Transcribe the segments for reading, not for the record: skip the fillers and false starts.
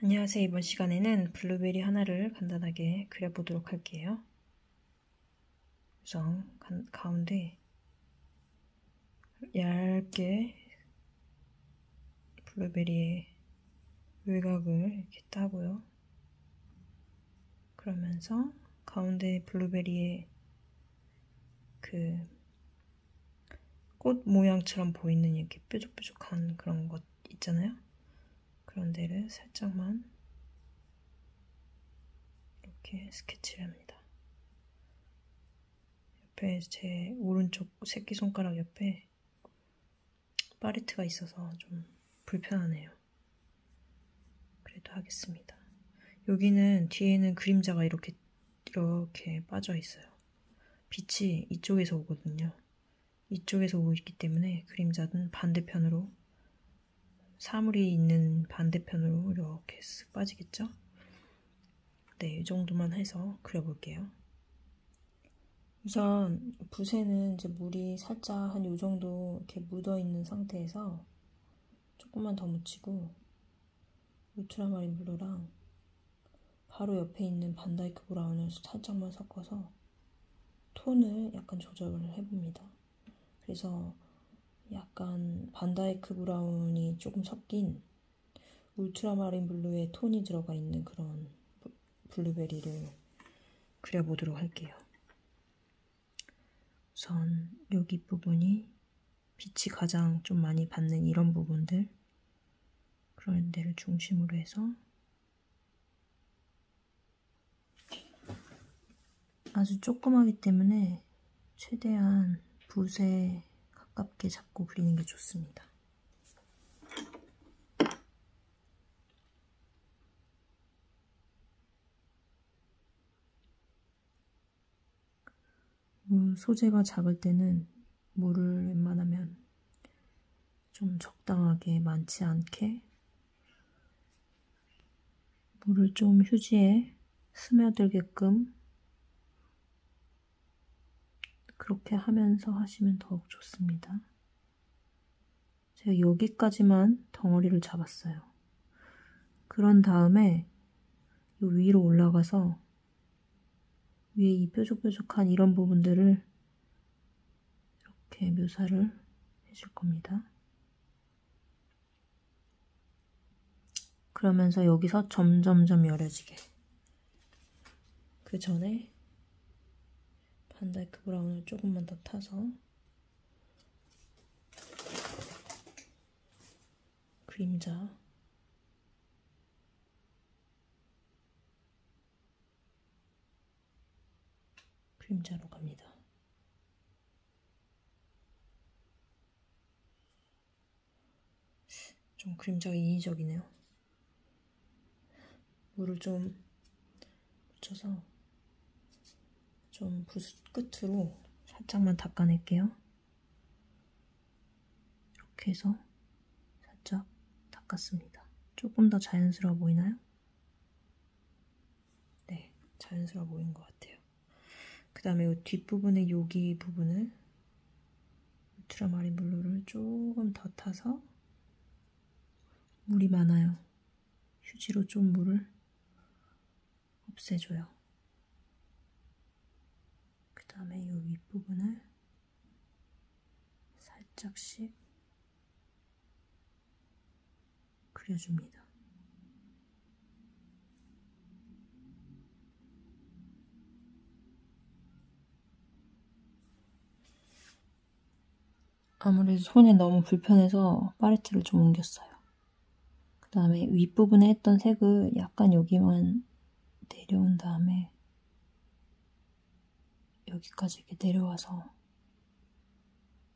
안녕하세요. 이번 시간에는 블루베리 하나를 간단하게 그려보도록 할게요. 우선 가운데 얇게 블루베리의 외곽을 이렇게 따고요. 그러면서 가운데 블루베리의 그 꽃 모양처럼 보이는 이렇게 뾰족뾰족한 그런 것 있잖아요. 그런 데를 살짝만 이렇게 스케치를 합니다. 옆에 제 오른쪽 새끼손가락 옆에 파레트가 있어서 좀 불편하네요. 그래도 하겠습니다. 여기는 뒤에는 그림자가 이렇게 빠져 있어요. 빛이 이쪽에서 오거든요. 이쪽에서 오고 있기 때문에 그림자는 반대편으로, 사물이 있는 반대편으로 이렇게 쓱 빠지겠죠? 네, 이 정도만 해서 그려볼게요. 우선 붓에는 이제 물이 살짝 한 요 정도 이렇게 묻어 있는 상태에서 조금만 더 묻히고 울트라마린 블루랑 바로 옆에 있는 반다이크 브라운을 살짝만 섞어서 톤을 약간 조절을 해봅니다. 그래서 약간 반다이크 브라운이 조금 섞인 울트라마린 블루의 톤이 들어가 있는 그런 블루베리를 그려보도록 할게요. 우선 여기 부분이 빛이 가장 좀 많이 받는 이런 부분들, 그런 데를 중심으로 해서 아주 조그마기 때문에 최대한 붓에 가깝게 잡고 그리는 게 좋습니다. 소재가 작을 때는 물을 웬만하면 좀 적당하게, 많지 않게 물을 좀 휴지에 스며들게끔 그렇게 하면서 하시면 더욱 좋습니다. 제가 여기까지만 덩어리를 잡았어요. 그런 다음에 요 위로 올라가서 위에 이 뾰족뾰족한 이런 부분들을 이렇게 묘사를 해줄 겁니다. 그러면서 여기서 점점점 여려지게. 그 전에 반다이크 브라운을 조금만 더 타서 그림자로 갑니다. 좀 그림자가 인위적이네요. 물을 좀 묻혀서 좀 붓 끝으로 살짝만 닦아낼게요. 이렇게 해서 살짝 닦았습니다. 조금 더 자연스러워 보이나요? 네, 자연스러워 보이는 것 같아요. 그 다음에 이 뒷부분의 여기 부분을 울트라마린 블루를 조금 더 타서, 물이 많아요. 휴지로 좀 물을 없애줘요. 그 다음에 이 윗부분을 살짝씩 그려줍니다. 아무래도 손에 너무 불편해서 팔레트를 좀 옮겼어요. 그 다음에 윗부분에 했던 색을 약간 여기만 내려온 다음에 여기까지 이렇게 내려와서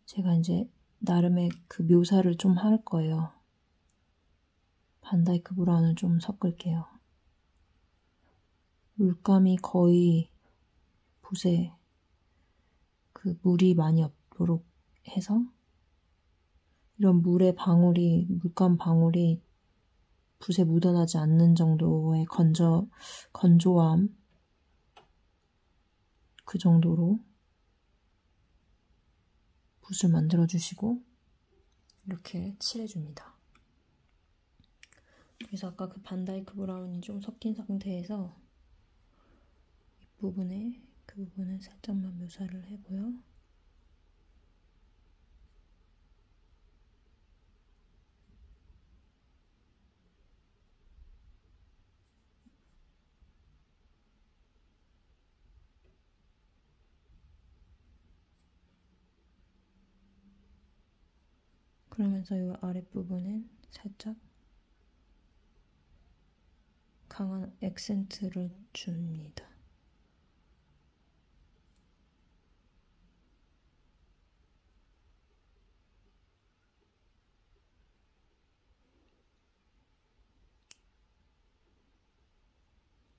제가 이제 나름의 그 묘사를 좀 할 거예요. 반다이크 브라운을 좀 섞을게요. 물감이 거의 붓에 그 물이 많이 없도록 해서 이런 물감 방울이 붓에 묻어나지 않는 정도의 건조함, 그 정도로 붓을 만들어주시고 이렇게 칠해줍니다. 그래서 아까 그 반다이크 브라운이 좀 섞인 상태에서 윗부분에 그 부분은 살짝만 묘사를 해고요. 그러면서 이 아랫부분은 살짝 강한 액센트를 줍니다.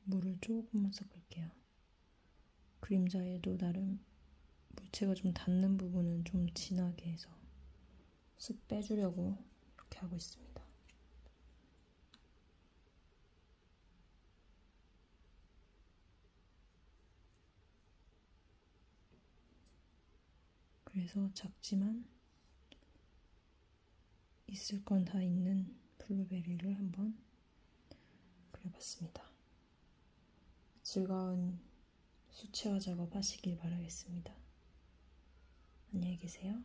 물을 조금만 섞을게요. 그림자에도 나름 물체가 좀 닿는 부분은 좀 진하게 해서 쓱 빼주려고 이렇게 하고 있습니다. 그래서 작지만 있을 건 다 있는 블루베리를 한번 그려봤습니다. 즐거운 수채화 작업 하시길 바라겠습니다. 안녕히 계세요.